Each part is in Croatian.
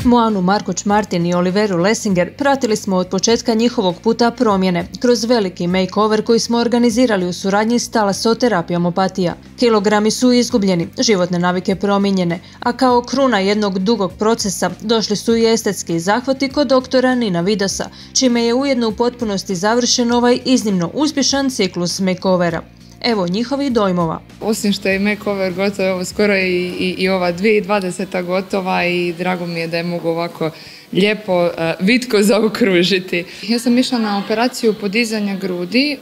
Moanu Markoč-Martin i Oliveru Lessinger pratili smo od početka njihovog puta promjene kroz veliki makeover koji smo organizirali u suradnji s Talasoterapijom Opatija. Kilogrami su izgubljeni, životne navike promijenjene, a kao kruna jednog dugog procesa došli su i estetski zahvati kod doktora Nina Vidosa, čime je ujedno u potpunosti završen ovaj iznimno uspješan ciklus makeovera. Evo njihovih dojmova. Osim što je makeover gotov, evo skoro i ova 2020. gotova i drago mi je da je mogu ovako lijepo, vitko zaokružiti. Ja sam išla na operaciju podizanja grudi,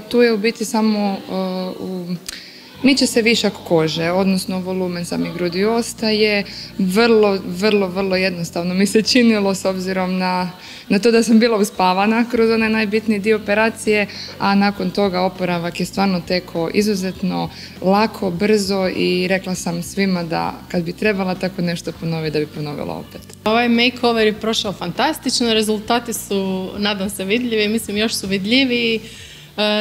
tu je u biti samo miče se višak kože, odnosno volumen samih grudi ostaje. Vrlo jednostavno mi se činilo s obzirom na to da sam bila uspavana kroz onaj najbitniji dio operacije, a nakon toga oporavak je stvarno tekao izuzetno lako, brzo i rekla sam svima da kad bi trebala tako nešto ponoviti, da bi ponovila opet. Ovaj makeover je prošao fantastično, rezultati su, nadam se, vidljivi, mislim još su vidljiviji.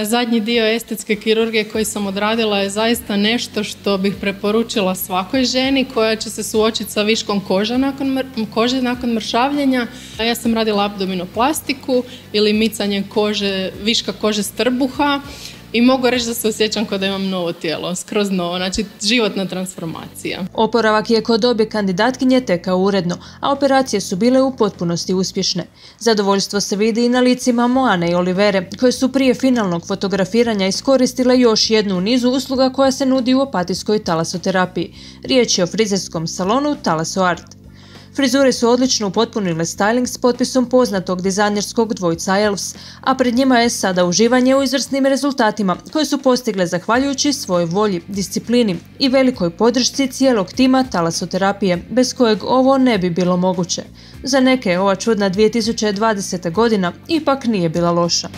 Zadnji dio estetske kirurgije koji sam odradila je zaista nešto što bih preporučila svakoj ženi koja će se suočiti sa viškom kože nakon mršavljenja. Ja sam radila abdominoplastiku ili micanje viška kože s trbuha i mogu reći da se osjećam kao da imam novo tijelo, skroz novo, znači životna transformacija. Oporavak je kod obje kandidatkinje tekao uredno, a operacije su bile u potpunosti uspješne. Zadovoljstvo se vidi i na licima Moane i Olivere, koje su prije finalnog fotografiranja iskoristile još jednu u nizu usluga koja se nudi u opatijskoj talasoterapiji. Riječ je o frizerskom salonu Talaso Art. Frizure su odlično upotpunile styling s potpisom poznatog dizajnerskog dvojca Elves, a pred njima je sada uživanje u izvrsnim rezultatima koje su postigle zahvaljujući svojoj volji, disciplini i velikoj podršci cijelog tima talasoterapije, bez kojeg ovo ne bi bilo moguće. Za neke ova čudna 2020. godina ipak nije bila loša.